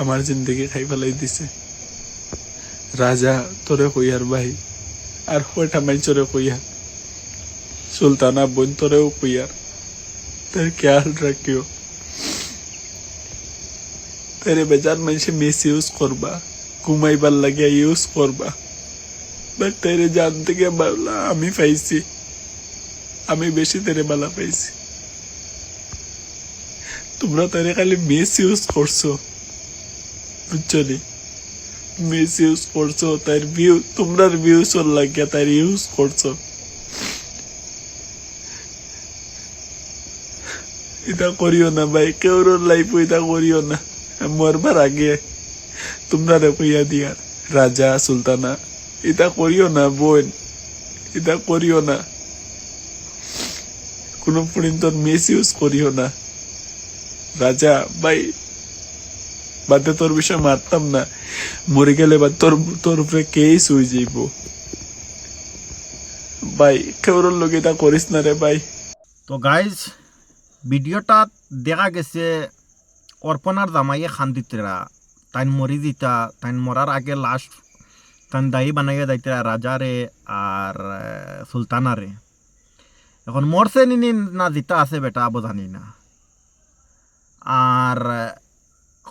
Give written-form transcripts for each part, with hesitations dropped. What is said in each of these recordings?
আমার জিন্দগি খাই ফেলাই দিছে। রাজা তোরে কইয়ার ভাই আর কয়টা মাইচরে কইয়া, সুলতানা বোন তোরেও কইয়ার, তার খেয়াল রাখিও। তারে বেজান মানুষে মিস ইউজ করবা, ঘুমাইবার লাগিয়া ইউজ করবা, বাট তারে জান থেকে বালা আমি পাইছি, আমি বেশি তারে বালা পাইছি। তোমরা তারে খালি মিস ইউজ করছো, বুঝছো নি? মিস ইউজ করছো, তার ভিউ তোমরা ভিউজ লাগিয়া তার ইউজ করছো। এটা করিও না ভাই, কেউর লাইফ এটা করিও না। মরবার আগে তোমরা কইয়া দিয়া, রাজা সুলতানা এটা করিও না বোন, এটা করিও না। কোনো পর্যন্ত মিস ইউজ করিও না। রাজা ভাই বাদে তোর বিষয় মারতাম না, মরে গেলে বা তোর উপরে কেস হয়ে যাইব ভাই। কেউর লোক এটা করিস না রে ভাই। তো গাইজ ভিডিওটা দেখা গেছে অর্পণার জামাইয়ে খান্দিতরা, তাইন মরি দিতা, তাইন মরার আগে লাস্ট তাইন দায়ী বানাইয়া যাইতরা রাজারে আর সুলতানারে। এখন মরছে নিনি না জিতা আছে বেটা আবো জানি না। আর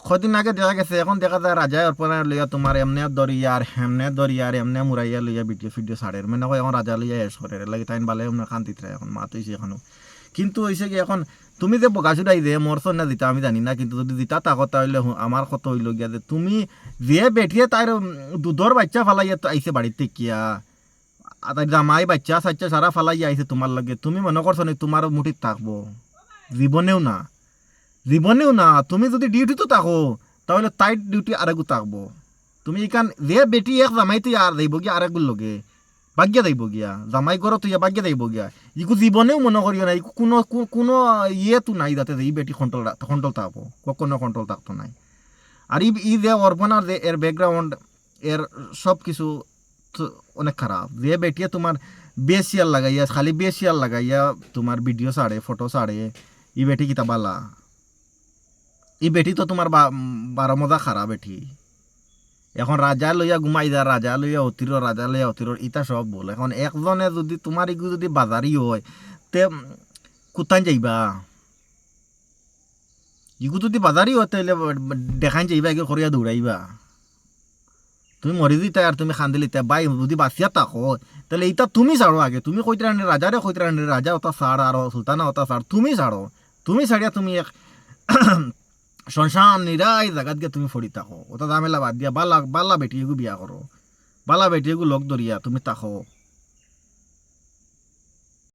কদিন আগে দেখা গেছে, এখন দেখা যায় রাজায় অর্পণার লইয়া তোমার এমনে দরিয়ার হেমনে দরিয়ার এমনে মুরাইয়া লইয়া ভিডিও ফিডিও ছাড়ের, মানে এখন রাজা লইয়া এস করে লাগে তাইন বালে এমনি খান্দিতরা এখন মাত হয়েছে এখনো। কিন্তু হয়েছে কি এখন তুমি যে বগাছুটাই যে মরছ না দিতা আমি জানি না, কিন্তু যদি দিতা তা কথা হইলে আমার কথা হইল গিয়া যে তুমি যে বেঠিয়ে তার দুধর বাচ্চা ফালাইয়া তো আইসে বাড়িতে কিয়া, তাই জামাই বাচ্চা সাচ্চা সারা ফালাইয়া আইসে তোমার লগে, তুমি মনে করছো নি তোমার মুঠিত থাকবো? জীবনেও না, জীবনেও না। তুমি যদি ডিউটিতে থাকো তাহলে তাইট ডিউটি আরেকু থাকবো। তুমি এখান যে বেটি এক জামাই তুই আর যাইব গিয়া আরেকুর লগে বাগ্যা যাইব গিয়া, জামাই ঘর তুই বাগ্যা যাইব গিয়া। ইকু জীবনেও মনে করিও না, ইকু কোনো কোনো ইয়ে তো নাই যাতে এই বেটি কন্ট্রোল থাকবো, কখনো কন্ট্রোল থাকতো নাই। আর ই যে অর্পণার যে এর ব্যাকগ্রাউন্ড এর সব কিছু অনেক খারাপ। যে বেটিয়ে তোমার বেশিয়ার লাগাইয়া খালি বেশিয়ার লাগাইয়া তোমার ভিডিও ছাড়ে ফটো ছাড়ে, ই বেটি কিতা বালা? ই বেটি তো তোমার 12 মজা খারাপ বেটি। এখন রাজা লইয়া ঘুমাই যা, রাজা লইয়া অতির, রাজা লইয়া অতির, ইটা সব বল। এখন একজনে যদি তোমার ইগু যদি বাজারি হয় তে কোথায় যাইবা? ইগু যদি বাজারি হয় তাহলে দেখাই যাইবা, এগুলো করিয়া দৌড়াইবা। তুমি মরি দিতে আর তুমি খান্দিলিতে বাই যদি বাঁচিয়া থাকো তাহলে এইটা তুমি ছাড়ো আগে। তুমি কইতে রানি রাজারে কইতে রানি রাজা ওটা ছাড় আর সুলতানা ওটা ছাড়, তুমি ছাড়ো। তুমি ছাড়িয়া তুমি এক সংসার নিরাই জায়গাত গিয়ে তুমি ফড়ি থাকো, ওটা ঝামেলা বাদ দিয়া বালা বালা বেটি এগু বিয়া করো, বালা বেটি এগু লগ ধরিয়া তুমি থাকো।